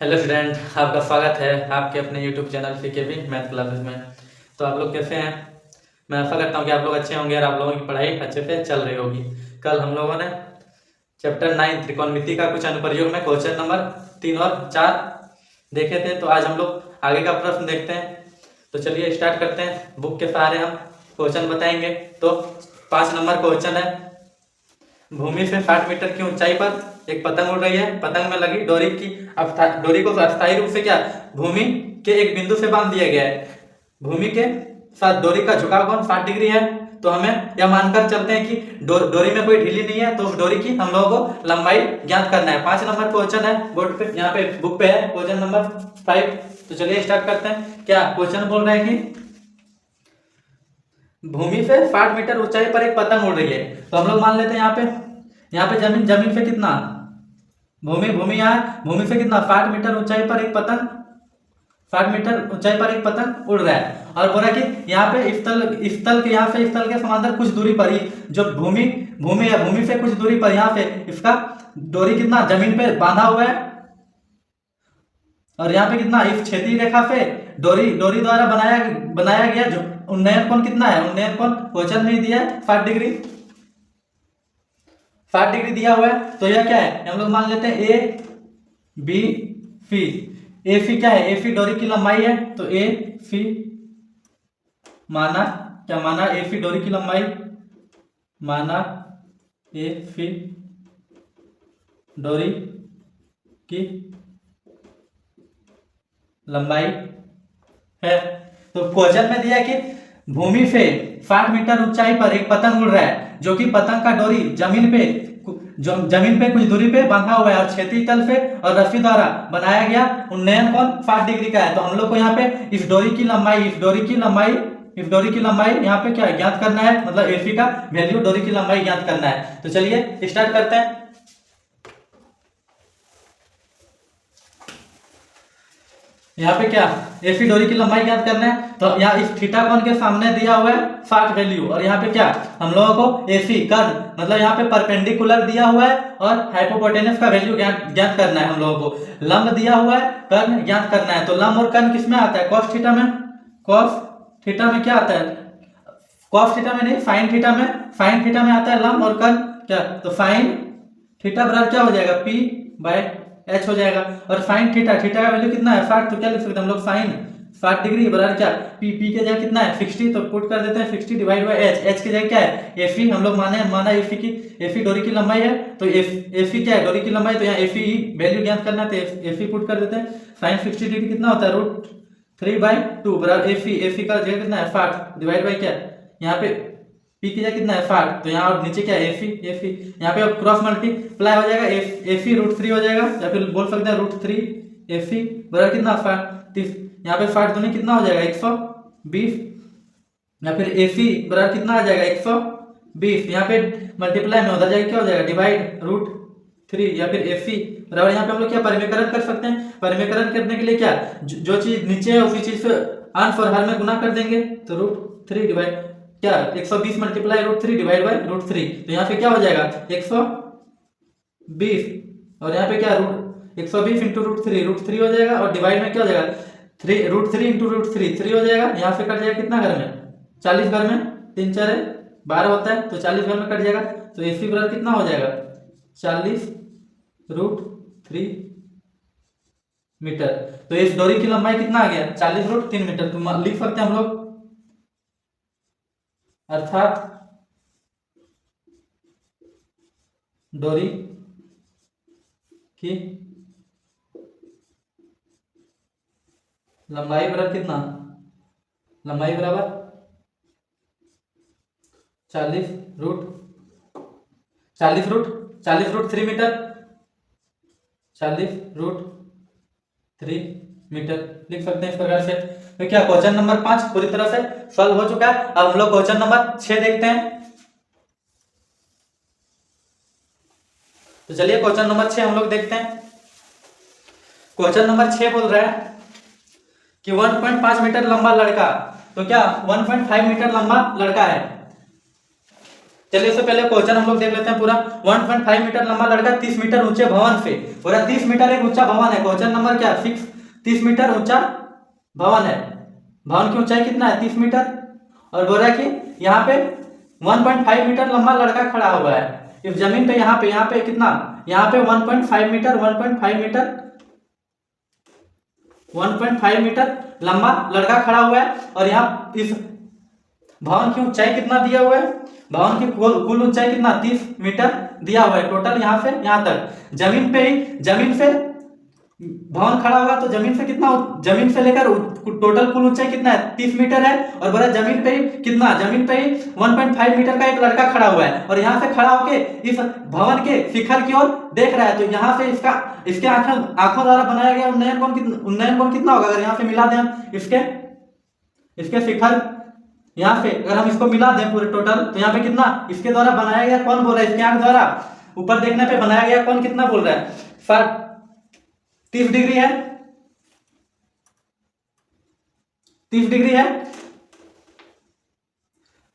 Hello student, आपका स्वागत है आपके अपने YouTube channel pKb math classes में। तो आप लोग कैसे हैं? मैं आशा करता हूँ कि आप लोग अच्छे होंगे और आप लोगों की पढ़ाई अच्छे से चल रही होगी। कल हम लोगों ने चैप्टर 9 त्रिकोणमिति का कुछ अनुप्रयोग में क्वेश्चन नंबर 3 और 4 देखे थे। तो आज हम लोग आगे का प्रश्न देखते हैं। तो चलिए स्टार्ट करते हैं। बुक के सहारे हम क्वेश्चन बताएंगे। तो 5 नंबर क्वेश्चन है। भूमि से 60 मीटर की ऊंचाई पर एक पतंग उड़ रही है। पतंग में लगी डोरी को अस्थायी रूप से क्या भूमि के एक बिंदु से बांध दिया गया है। भूमि के साथ डोरी का झुकाव कोण 60 डिग्री है। तो हमें यह मानकर चलते हैं कि डोरी में कोई ढीली नहीं है, तो उस डोरी की हम लोगों को लंबाई ज्ञात करना है। 5 नंबर क्वेश्चन है, बोर्ड पे यहाँ पे बुक पे है क्वेश्चन नंबर 5। तो चलिए स्टार्ट करते हैं। क्या क्वेश्चन बोल रहे हैं कि भूमि से 60 मीटर ऊंचाई पर एक पतंग उड़ रही है। तो हम लोग मान लेते हैं यहाँ पे जमीन से कितना भूमि से कितना 60 मीटर ऊंचाई पर एक पतंग 60 मीटर ऊंचाई पर एक पतंग उड़ रहा है। और बोला कि यहाँ पे स्थल के यहाँ से स्थल के समांतर कुछ दूरी पर ही जो भूमि से कुछ दूरी पर यहाँ से इसका डोरी कितना जमीन पे बांधा हुआ है। और यहाँ पे कितना इस क्षैतिज रेखा से डोरी द्वारा बनाया गया जो उन्नयन कोण कितना है। उन्नयन कोण क्वेश्चन में दिया है 60 डिग्री 60 डिग्री दिया हुआ है। तो यह क्या है, हम लोग मान लेते हैं ए बी सी। ए सी क्या है, ए सी डोरी की लंबाई है। तो ए सी माना ए सी डोरी की लंबाई माना ए सी डोरी की लंबाई है। तो क्वेश्चन में दिया कि भूमि से 60 मीटर ऊंचाई पर एक पतंग उड़ रहा है, जो कि पतंग का डोरी जमीन पे कुछ दूरी पे बांधा हुआ है और क्षैतिज तल से और रस्सी द्वारा बनाया गया उन्नयन कोण 60 डिग्री का है। तो हम लोग को यहाँ पे इस डोरी की लंबाई यहाँ पे क्या ज्ञात करना है, मतलब एफी का वैल्यू डोरी की लंबाई ज्ञात करना है। तो चलिए स्टार्ट करते हैं। यहाँ पे क्या एफी डोरी की लंबाई ज्ञात करना है। तो यहाँ इस थीटा कोण के सामने दिया हुआ है 60 वैल्यू, और यहाँ पे क्या हम लोगों को एफी कर्ण मतलब यहाँ पे परपेंडिकुलर दिया हुआ है और हाइपोटेन्यूज का वैल्यू ज्ञात करना है। हम लोगों को लंब दिया हुआ है, कर्ण ज्ञात करना है। तो लंब और कर्ण किस में आता है, कॉस थीटा में। कॉस थीटा में क्या आता है, कॉस थीटा में नहीं साइन थीटा में आता है लंब और कर्ण क्या। तो साइन थीटा बराबर क्या हो जाएगा, पी बाय एच हो जाएगा। और साइन थीटा का वैल्यू कितना है 60। तो क्या लिख सकते हैं हम लोग, साइन 60 डिग्री बराबर क्या पी के जगह कितना है 60। तो पुट कर देते हैं 60 डिवाइड बाय एच की जगह क्या है एफी। हम लोग माना एफी डोरी की लंबाई है। तो एफी क्या है डोरी की लंबाई। तो यहाँ एफी वैल्यू ज्ञात करना है, तो एफी पुट कर देते हैं। साइन 60 डिग्री कितना होता है √3/2 बराबर एफी का जगह कितना है 60 डिवाइड बाय क्या यहाँ पे पी की जगह कितना है 60। तो यहाँ और नीचे क्या है एफी यहाँ पे क्रॉस मल्टीप्लाई हो जाएगा, एफी √3 हो जाएगा, या फिर बोल सकते हैं √3 एफी बराबर कितना 60। यहाँ पे 60 दूनी कितना हो जाएगा 120, या फिर एफी बराबर कितना आ जाएगा 120। यहाँ पे मल्टीप्लाई में उधर जाएगा क्या हो जाएगा डिवाइड √3, या फिर एफी बराबर यहाँ पे हम लोग क्या परिमेयकरण कर सकते हैं। परिमेयकरण करने के लिए क्या जो चीज नीचे है उसी चीज से अंश और हर में गुना कर देंगे। तो √3 डिवाइड क्या 120 मल्टीप्लाई √3 डिवाइड बाय √3। तो यहाँ पे क्या हो जाएगा 120, और यहाँ पे क्या 120 इंटू √3 हो जाएगा, और डिवाइड में क्या हो जाएगा √3 इंटू √3 3 हो जाएगा। यहाँ से कट जाएगा कितना घर में 40 घर में 3 4 12 होता है, तो 40 घर में कट जाएगा। तो एफी बराबर कितना हो जाएगा 40 √3 मीटर। तो इस डोरी की लंबाई कितना आ गया 40 √3 मीटर। तो लिख सकते हैं हम लोग, अर्थात डोरी की लंबाई बराबर कितना, लंबाई बराबर 40 √3 मीटर, 40 √3 मीटर लिख सकते हैं इस प्रकार से। तो क्या क्वेश्चन नंबर 5 पूरी तरह से सॉल्व हो चुका है। अब हम लोग क्वेश्चन नंबर 6 देखते हैं। तो चलिए क्वेश्चन नंबर 6 हम लोग देखते हैं। क्वेश्चन नंबर 6 बोल रहा है कि 1.5 मीटर लंबा लड़का, तो क्या 1.5 मीटर लंबा लड़का है। चलिए इससे पहले क्वेश्चन हम लोग देख लेते हैं पूरा। 1.5 मीटर लंबा लड़का 30 मीटर ऊंचे भवन से, पूरा 30 मीटर एक ऊंचा भवन है। क्वेश्चन नंबर क्या 6, 30 मीटर ऊंचा भवन है, भवन की ऊंचाई कितना है 30 मीटर, और बोल रहा है कि यहाँ पे 1.5 मीटर लंबा लड़का खड़ा हुआ है इस जमीन पे। यहाँ पे कितना, यहाँ पे 1.5 मीटर 1.5 मीटर लंबा लड़का खड़ा हुआ है, और यहाँ इस भवन की ऊंचाई कितना दिया हुआ है, भवन की कुल ऊंचाई कितना 30 मीटर दिया हुआ है टोटल, यहाँ से यहाँ तक। जमीन से भवन खड़ा होगा तो जमीन से कितना, जमीन से लेकर टोटल कुल ऊंचाई कितना है 30 मीटर है, और बोला जमीन पे ही कितना, जमीन पे ही 1.5 मीटर का एक लड़का खड़ा हुआ है, और यहाँ से खड़ा होके इस भवन के शिखर की ओर देख रहा है। तो यहाँ से इसके आंखों द्वारा बनाया गया उन्नयन कोण कितना होगा, अगर यहाँ से मिला दें हम इसके शिखर, यहाँ से अगर हम इसको मिला दें पूरे टोटल, तो यहाँ पे कितना इसके द्वारा बनाया गया कौन बोल रहा है, इसके आंख द्वारा ऊपर देखने पे बनाया गया कौन कितना बोल रहा है 30 डिग्री है, 30 डिग्री है।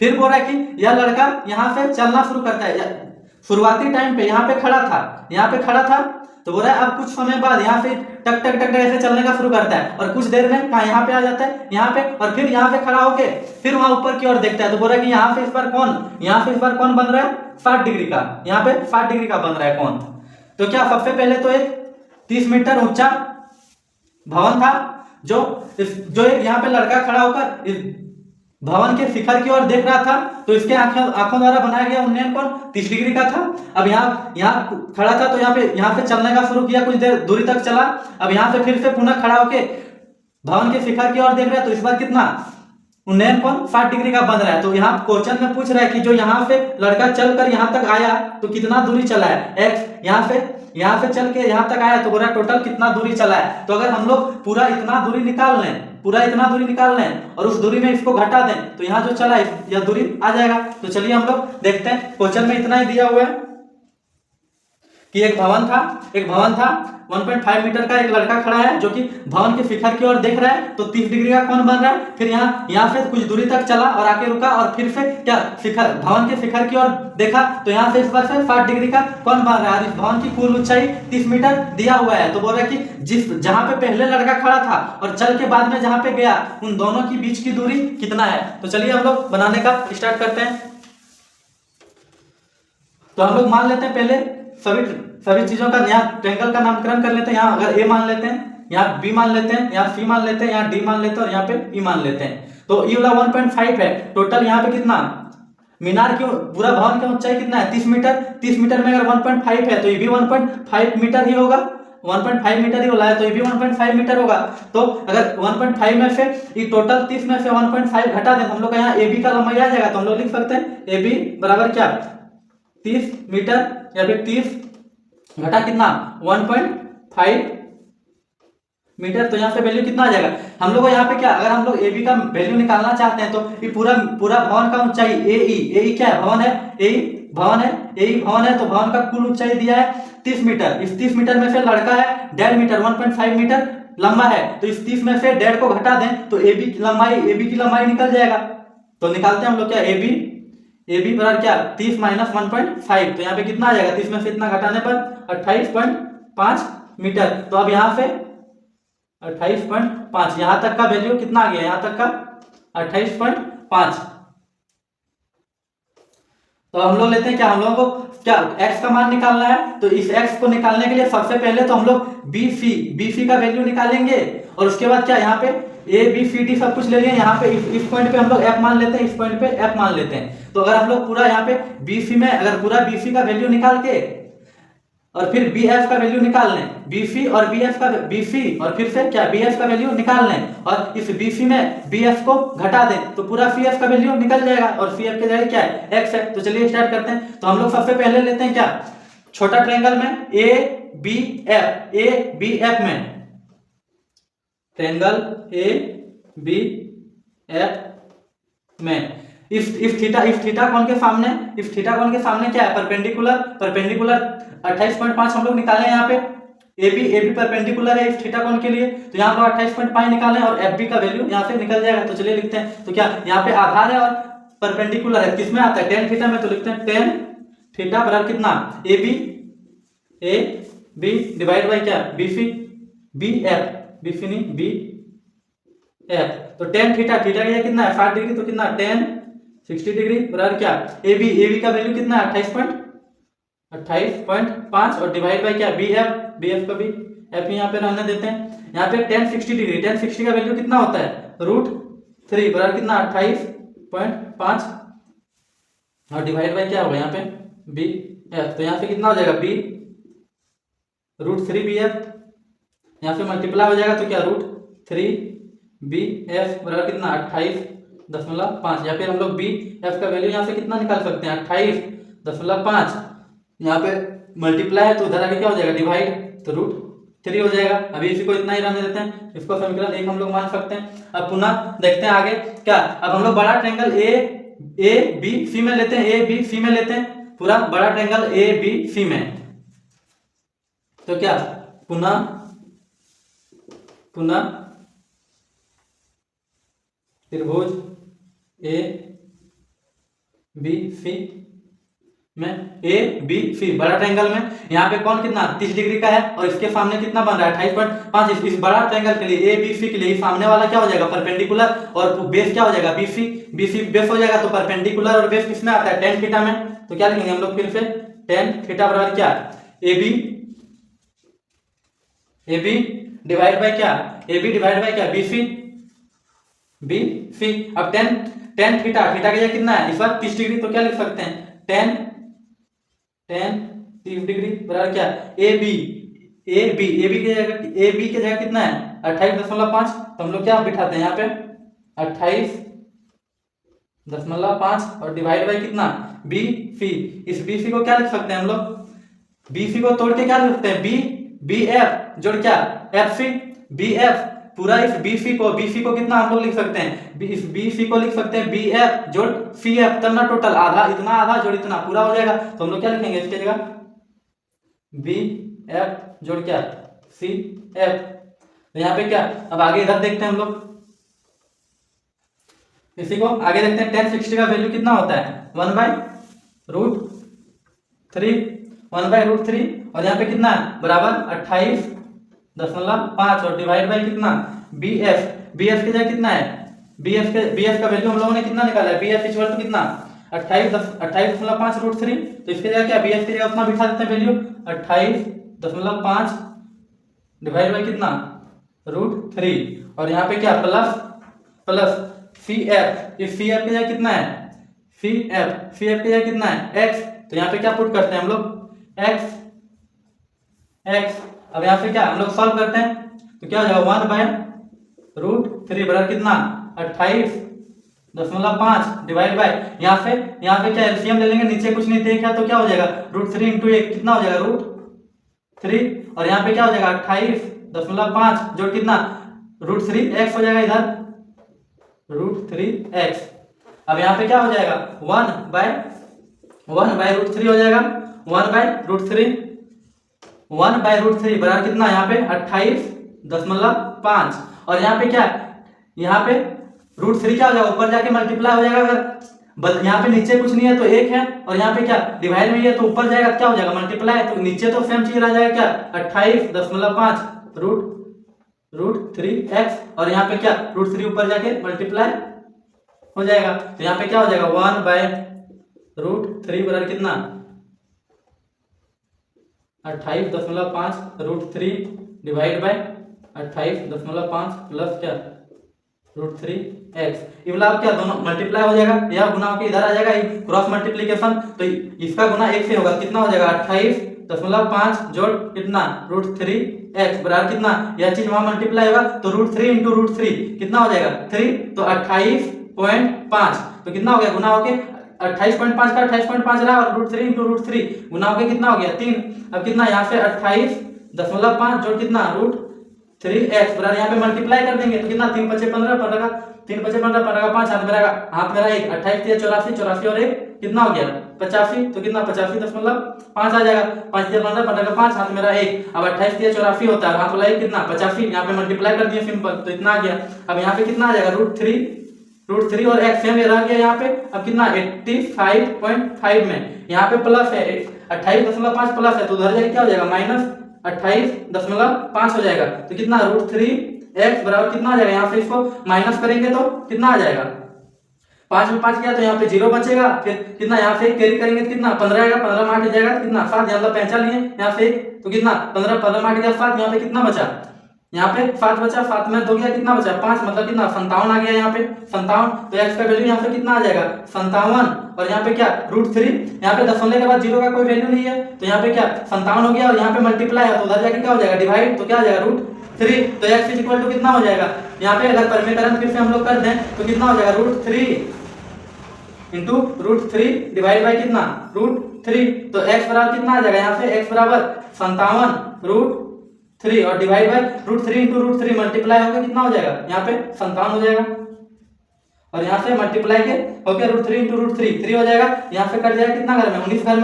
फिर बोल रहा है कि यह लड़का यहां से चलना शुरू करता है। शुरुआती टाइम पे यहाँ पे खड़ा था, तो बोल रहा है अब कुछ समय बाद यहाँ से टक टक टक ऐसे चलने का शुरू करता है, और कुछ देर में कहा यहाँ पे आ जाता है, यहाँ पे, और फिर यहाँ से खड़ा होके फिर वहां ऊपर की ओर देखता है। तो बोल रहा है कि यहाँ से इस बार कौन बन रहा है 60 डिग्री का, यहाँ पे 60 डिग्री का बन रहा है कौन। तो क्या सबसे पहले तो एक 30 मीटर ऊंचा भवन था, जो एक यहाँ पे लड़का खड़ा होकर इस भवन के शिखर की ओर देख रहा था, तो इसके आंखों द्वारा बनाया गया उन्नयन कोण 30 डिग्री का था। अब यहाँ खड़ा था, तो यहाँ से चलने का शुरू किया, कुछ देर दूरी तक चला, अब यहाँ से फिर से पुनः खड़ा होके भवन के शिखर की ओर देख रहा है, तो इस बार कितना उन्नयन कोण 60 डिग्री का बन रहा है। तो यहाँ क्वेश्चन में पूछ रहा है कि जो यहाँ से लड़का चलकर यहाँ तक आया तो कितना दूरी चला है, x यहाँ से चल के यहाँ तक आया, तो बोला टोटल कितना दूरी चला है। तो अगर हम लोग पूरा इतना दूरी निकाल लें और उस दूरी में इसको घटा दें, तो यहाँ जो चला है यह दूरी आ जाएगा। तो चलिए हम लोग देखते हैं, क्वेश्चन में इतना ही दिया हुआ है कि एक भवन था 1.5 मीटर का, एक लड़का खड़ा है जो कि भवन के शिखर की ओर देख रहा है, तो 30 डिग्री का कोण बन रहा है। फिर यहाँ से कुछ दूरी तक चला और आके रुका, और फिर से क्या भवन के शिखर की ओर देखा, तो यहाँ से इस बार से 60 डिग्री का कोण बन रहा है। इस भवन की कुल ऊंचाई 30 मीटर दिया हुआ है। तो बोल रहा है कि जहां पे पहले लड़का खड़ा था और चल के बाद में जहां पे गया, उन दोनों की बीच की दूरी कितना है। तो चलिए हम लोग बनाने का स्टार्ट करते हैं। तो हम लोग मान लेते हैं पहले सभी चीजों का, यहाँ ट्रायंगल का नामकरण कर लेते हैं। यहाँ अगर ए मान लेते हैं, यहाँ बी मान लेते हैं, यहाँ सी मान लेते हैं, यहाँ डी मान लेते हैं, और यहाँ पे ई मान लेते हैं। तो ई वाला 1.5 है टोटल। यहाँ पे कितना मीनार की पूरा भवन की ऊंचाई कितना है 30 मीटर। 30 मीटर में अगर 1.5 है तो ये भी 1.5 मीटर ही होगा, 1.5 मीटर ही बोला है, तो ये भी 1.5 मीटर होगा। तो अगर 1.5 में से ये टोटल 30 में से 1.5 घटा दें, हम लोग का यहाँ ए बी का लंबाई आ जाएगा। तो हम लोग लिख सकते हैं ए बी बराबर क्या 30 मीटर, या फिर 30 घटा कितना 1.5 मीटर। तो यहाँ से वैल्यू कितना आ जाएगा हम लोग को यहाँ पे क्या, अगर हम लोग ए बी का वैल्यू निकालना चाहते हैं, तो ये पूरा भवन का ऊंचाई ए क्या है, भवन है, ए भवन है, तो भवन का कुल ऊंचाई दिया है 30 मीटर। इस 30 मीटर में से लड़का है 1.5 मीटर, 1.5 मीटर लंबा है, तो इस 30 में से 1.5 को घटा दें तो ए बी की लंबाई निकल जाएगा। तो निकालते हैं हम लोग क्या ए बी बराबर क्या 30 माइनस 1.5। तो यहाँ पे कितना आ जाएगा, 30 में से इतना घटाने पर 28.5 मीटर। तो अब यहाँ से 28.5 यहाँ तक का वैल्यू कितना आ गया, यहाँ तक का 28.5। तो हम लोग लेते हैं क्या, हम लोगों को क्या x का मान निकालना है। तो इस x को निकालने के लिए सबसे पहले तो हम लोग BC का वैल्यू निकालेंगे, और उसके बाद क्या यहाँ पे A B C D सब कुछ ले लिए। यहाँ पे इस पॉइंट पे हम लोग F मान लेते हैं, इस पॉइंट पे F मान लेते हैं। तो अगर हम लोग पूरा यहाँ पे BC में अगर पूरा BC का वैल्यू निकाल के और फिर BF का वैल्यू निकाल लें, BC और फिर से क्या BF का वैल्यू निकाल लें, और इस BC में BF को घटा दें तो पूरा CF का वैल्यू निकल जाएगा, और CF के जगह क्या है X है। तो चलिए स्टार्ट करते हैं। तो हम लोग सबसे पहले लेते हैं क्या छोटा ट्रायंगल में ABF में, ट्रायंगल ABF में इस थीटा कोण के सामने क्या है परपेंडिकुलर 28.5 हम लोग निकाले। यहाँ पे AB परपेंडिकुलर है इस थीटा कोण के लिए, तो यहाँ पर 28.5 निकालें और FB का वैल्यू यहाँ से निकल जाएगा। तो चलिए लिखते हैं। तो क्या यहाँ पे आधार है और परपेंडिकुलर है, किसमें आता है टेन थीटा में, तो लिखते हैं टेन थीटा बराबर कितना ए बी डिवाइड बाई क्या बी एफ नहीं बी एफ। तो टेन थीटा का कितना है 60 डिग्री, तो कितना टेन 60 डिग्री बराबर क्या ए बी का वैल्यू कितना है 28.5 और डिवाइड बाई क्या बी एफ का भी एफ यहाँ पे रहने देते हैं। यहाँ पे टेन 60 का वैल्यू कितना होता है √3 बराबर कितना 28.5 और डिवाइड बाई क्या होगा यहाँ पे बी एफ। तो यहाँ पे कितना हो जाएगा बी √3 बी एफ, यहाँ पे मल्टीप्लाई हो जाएगा तो क्या √3 बी एफ बराबर कितना 28.5 या फिर हम लोग बी एफ का वैल्यू यहाँ से कितना निकाल सकते हैं 28.5। यहाँ पे मल्टीप्लाई है तो उधर आगे क्या हो जाएगा डिवाइड, तो √3 हो जाएगा। अभी इसी को इतना ही रहने देते हैं, इसको समीकरण 1 हम लोग मान सकते हैं। अब पुनः देखते हैं आगे क्या, अब हम लोग बड़ा ट्रायंगल ए बी सी में लेते हैं, पूरा बड़ा ट्रायंगल ए बी सी में। तो क्या पुनः त्रिभुज ए बी सी में बड़ा ट्रायंगल में यहाँ पे कौन कितना 30 डिग्री का है और इसके सामने कितना बन रहा है 28.5। इस बड़ा ट्रायंगल के लिए ए बी सी के लिए सामने वाला क्या हो जाएगा परपेंडिकुलर और बेस क्या हो जाएगा बी सी बेस हो जाएगा। तो परपेंडिकुलर और बेस किसमें आता है टेन थीटा में। तो क्या लिखेंगे हम लोग फिर से टेन थीटा बराबर क्या ए बी डिवाइड बाई क्या बी सी। अब टेन थीटा का ये कितना है इस बार 30 डिग्री, तो क्या लिख सकते हैं टेन 30 डिग्री बराबर क्या ए बी की जगह कितना है 28.5। तो हम लोग क्या बिठाते हैं यहाँ पे 28.5 और डिवाइड बाई कितना बी सी। इस बी सी को क्या लिख सकते हैं हम लोग, बी सी को तोड़ के क्या लिख सकते हैं बी एफ जोड़ क्या एफ सी बी एफ। पूरा इस बी सी को कितना हम लोग लिख सकते हैं, इस बी सी को लिख सकते हैं बी एफ जोड़ सी एफ, तब ना टोटल आधा जोड़ इतना पूरा हो जाएगा। तो हम लोग क्या लिखेंगे इसके जगह बी एफ जोड़ क्या सी एफ। तो यहाँ पे क्या, अब आगे इधर देखते हैं हम लोग, इसी को आगे देखते हैं। 1060 का वैल्यू कितना होता है 1/√3 और यहाँ पे कितना है बराबर 28.5 और डिवाइड बाई कितना बी एफ की जगह कितना है बी एफ का वैल्यू हम लोगों ने कितना निकाला है बी एफ इक्वल टू कितना 28.5 √3। तो इसके जगह क्या बी एफ की जगह उतना बिठा देते हैं वैल्यू 28.5 डिवाइड बाई कितना √3 और यहाँ पे क्या प्लस सी एफ। इस सी एफ की जगह कितना है सी एफ की जगह कितना है एक्स। तो यहाँ पे क्या पुट करते हैं हम लोग एक्स। अब यहाँ पे क्या हम लोग सॉल्व करते हैं तो क्या हो जाएगा 1/√3 बराबर कितना 28.5 डिवाइड बाई यहाँ पे क्या एलसीएम ले लेंगे, नीचे कुछ नहीं देखा तो क्या हो जाएगा √3 इंटू 1 कितना हो जाएगा √3 और यहाँ पे क्या हो जाएगा 28.5 जो कितना √3 x हो जाएगा इधर √3 x। अब यहाँ पे क्या हो जाएगा 1/√3 हो जाएगा 1/√3 बराबर कितना यहाँ पे 28.5 और यहाँ पे क्या √3 क्या हो जाएगा ऊपर जाके मल्टीप्लाई हो जाएगा। अगर यहाँ पे नीचे कुछ नहीं है तो 1 है और यहाँ पे क्या डिवाइड में है तो ऊपर जाएगा क्या हो जाएगा मल्टीप्लाई, तो नीचे तो सेम चीज रह जाएगा क्या 28.5 √3x और यहाँ पे क्या √3 ऊपर जाके मल्टीप्लाई हो जाएगा। तो यहाँ पे क्या हो जाएगा 1/√3 बराबर कितना 28.5 √3 डिवाइड बाय 28.5 प्लस क्या √3x। ये वाला क्या दोनों मल्टीप्लाई हो जाएगा या गुना होकर इधर आ जाएगा क्रॉस मल्टीप्लीकेशन। तो इसका गुना 1 से होगा कितना हो जाएगा 28.5 जोड़ कितना √3x बराबर कितना यह चीज वहां मल्टीप्लाई होगा तो √3 इंटू √3 कितना हो जाएगा 3 तो 28.5 तो कितना हो गया गुना होके 28.5 का 28.5 रहा और √3 इंटू √3 गुना होके कितना हो गया 3। अब कितना यहाँ पे 28.5 जोड़ कितना √3x बराबर यहाँ पे मल्टीप्लाई कर देंगे तो कितना 3 × 5 = 15 15 का 3 × 5 = 15 15 का 5 हाथ मेरा 1 28 × 84 और 1 कितना हो गया 85 तो कितना 85.5 आ जाएगा 5 × 15 15 का 5 हाथ मेरा 1। अब 28 × 84 होता है हाथ वाला 1 कितना 85 यहाँ पे मल्टीप्लाई कर दिए सिंपल तो इतना आ गया। अब यहाँ पे कितना आ जाएगा √3 √3 और x सेम रह गया यहाँ पे। अब कितना 85.5 में यहाँ पे प्लस है 28.5 प्लस है तो उधर जाके क्या हो जाएगा -28.5 हो जाएगा। तो कितना √3x बराबर कितना आ जाएगा, यहाँ से इसको माइनस करेंगे तो कितना आ जाएगा 5 में 5 गया तो यहाँ पे 0 बचेगा। फिर कितना यहाँ से कैरी करेंगे तो कितना 15 आएगा, 15 में 8 जाएगा तो कितना 7, यहाँ पहचान लिए यहाँ से तो कितना 15 में 8 गया 7, यहाँ पे कितना बचा, यहाँ पे 7 बचा, 7 में 2 गया कितना बचा 5, मतलब कितना 57 आ गया यहाँ पे 57। तो x का वैल्यू यहाँ पे कितना आ जाएगा 57 और यहाँ पे क्या √3, यहाँ पे दशमलव के बाद 0 का कोई वैल्यू नहीं है तो यहाँ पे क्या 57 हो गया और यहाँ पे मल्टीप्लाई है तो उधर जाके क्या हो जाएगा डिवाइड, तो क्या आ जाएगा √3। तो x इक्वल टू कितना हो जाएगा, यहाँ पे अगर परिमेयकरण फिर से हम लोग कर दें तो कितना हो जाएगा √3 इंटू √3 डिवाइड बाई कितना √3। तो x बराबर कितना आ जाएगा, यहाँ से x बराबर 57 √3 और डिवाइड बाई √3 इंटू √3 मल्टीप्लाई होगा कितना हो जाएगा, यहाँ पे 57 हो जाएगा और यहाँ से मल्टीप्लाई के हो गया √3 इंटू √3 3 हो जाएगा। यहाँ से कट जाएगा कितना घर में 19 घर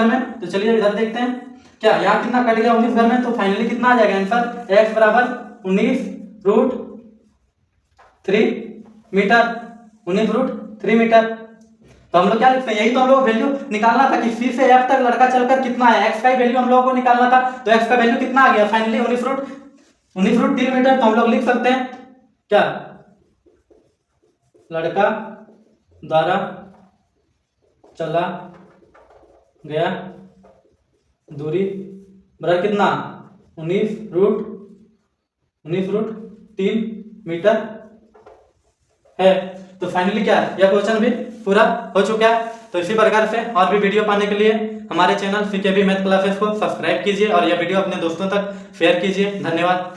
में। तो चलिए इधर देखते हैं क्या यहाँ कितना कट गया 19 घर में। तो फाइनली कितना आ जाएगा आंसर x बराबर 19√3 मीटर, 19√3 मीटर। तो हम लोग क्या लिखते हैं, यही तो हम लोग वैल्यू निकालना था कि C से F तक लड़का चलकर कितना है, x का ही वैल्यू हम लोगों को निकालना था। तो x का वैल्यू कितना आ गया फाइनली 19√3 मीटर। तो हम लोग लिख सकते हैं क्या, लड़का द्वारा चला गया दूरी बराबर कितना 19√3 मीटर है। तो फाइनली क्या है, यह क्वेश्चन भी पूरा हो चुका है। तो इसी प्रकार से और भी वीडियो पाने के लिए हमारे चैनल CKB मैथ क्लासेस को सब्सक्राइब कीजिए और यह वीडियो अपने दोस्तों तक शेयर कीजिए। धन्यवाद।